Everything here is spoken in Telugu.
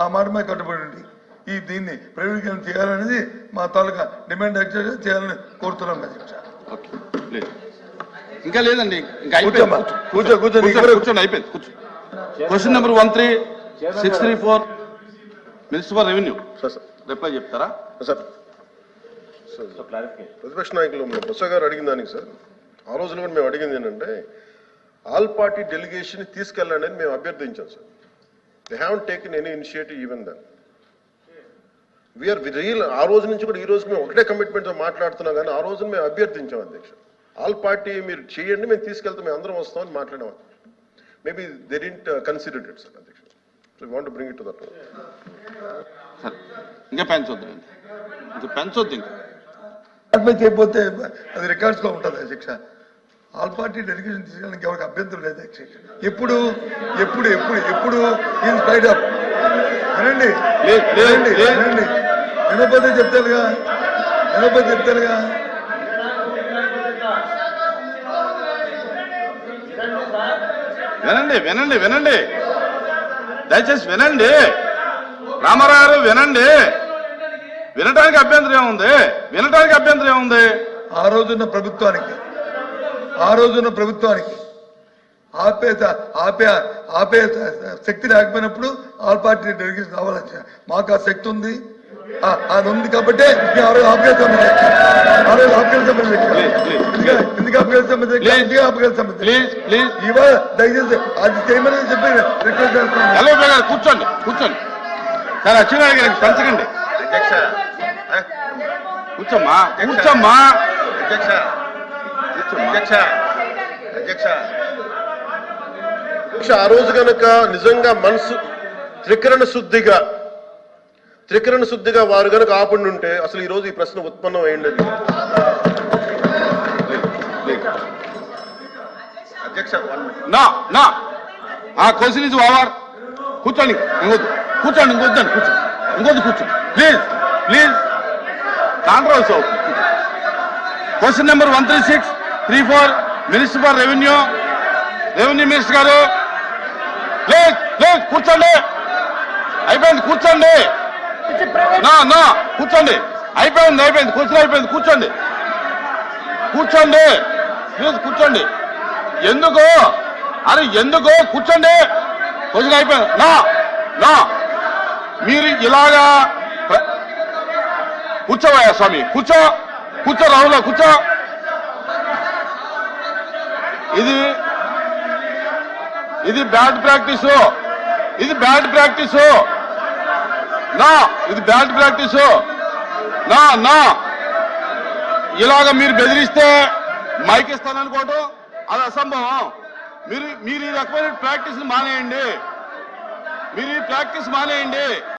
ఆ మాట మీద కట్టుబడి ఉండి దీన్ని ప్రైవేటీకరణ చేయాలనేది మా తాలూకా డిమాండ్ యాక్చువల్గా చేయాలని కోరుతున్నాం అధ్యక్ష. ఇంకా లేదండి, ఇంకా కూర్చోండి అయిపోయింది. Question number 13634 minister for revenue reply చెప్తారా సార్? ప్రతిపక్ష నాయకులు బొత్స గారు అడిగిన దానికి సార్, ఆ రోజున కూడా మేము అడిగింది ఏంటంటే ఆల్ పార్టీ డెలిగేషన్ తీసుకెళ్ళండి అని మేము అభ్యర్థించాం సార్. They haven't taken any initiative even then. We are real. ఆ రోజు నుంచి కూడా ఈ రోజు మేము ఒకటే కమిట్మెంట్తో మాట్లాడుతున్నాం, కానీ ఆ రోజున మేము అభ్యర్థించాం అధ్యక్ష. ఆల్ పార్టీ మీరు చేయండి, మేము తీసుకెళ్తాం, మేము అందరం వస్తామని మాట్లాడాం. Maybe they didn't consider it sir అధ్యక్ష. So we want to bring it to that. ఇంకా పెంచొద్దు, ఇంకా పెంచొద్దు. ఇంకా చేయకపోతే అది రికార్డ్స్ లో ఉంటుంది అధ్యక్ష. ఆల్ పార్టీ డెలిగేషన్ తీసుకెళ్ళడానికి ఎవరికి అభ్యంతరం లేదు అధ్యక్ష. ఎప్పుడు ఎప్పుడు ఎప్పుడు ఎప్పుడు ఇన్ స్పైట్ ఆఫ్ వినండి వినండి వినండి వినకపోతే చెప్తారుగా, వినకపోతే చెప్తారుగా. వినండి వినండి వినండి, దయచేసి వినండి. రామారావు గారు వినండి. వినటానికి అభ్యంతరం ఏముంది? వినటానికి అభ్యంతరం ఏముంది? ఆ రోజున్న ప్రభుత్వానికి ఆపే శక్తి లేకపోయినప్పుడు ఆల్ పార్టీ డెలిగేషన్ రావాలని మాకు ఆ శక్తి ఉంది. అది ఉంది కాబట్టి ఆపగలుగుతాం. ఇవాళ దయచేసి అది చేయమని చెప్పి రిక్వెస్ట్ చేస్తాను. కూర్చోండి కూర్చోండి సార్. అచ్చెన్నాయుడు గారికి పెంచకండి. కూర్చోమ్మా కూర్చోమ్మా. ఆ రోజు కనుక నిజంగా మనసు త్రికరణ శుద్ధిగా వారు కనుక ఆపండి ఉంటే అసలు ఈ రోజు ఈ ప్రశ్న ఉత్పన్నం అయ్యింది. అధ్యక్ష క్వశ్చన్ ఇస్ ఓవర్. కూర్చోండి, ఇంకొద్దు కూర్చోండి, ఇంకొద్దండి ఇంకొద్దు కూర్చోండి ప్లీజ్ ప్లీజ్. కాంట్రవర్సీ అవుతుంది. Question number 13634 minister for revenue minister గారు ప్లీజ్ ప్లీజ్ కూర్చోండి. అయిపోయింది కూర్చోండి. కూర్చోండి. అయిపోయింది క్వశ్చన్ అయిపోయింది. కూర్చోండి ప్లీజ్ కూర్చోండి. ఎందుకు కూర్చోండి. క్వశ్చన్ అయిపోయింది. మీరు ఇలాగా కూర్చోవయ్యా స్వామి, కూర్చో రాహుల్ కూర్చో. ఇది బ్యాడ్ ప్రాక్టీస్. ఇది బ్యాడ్ ప్రాక్టీస్. ఇలాగ మీరు బెదిరిస్తే మైక్ ఇస్తాననుకోవటం అది అసంభవం. మీరు ఈ రకమైన ప్రాక్టీస్ మానేయండి.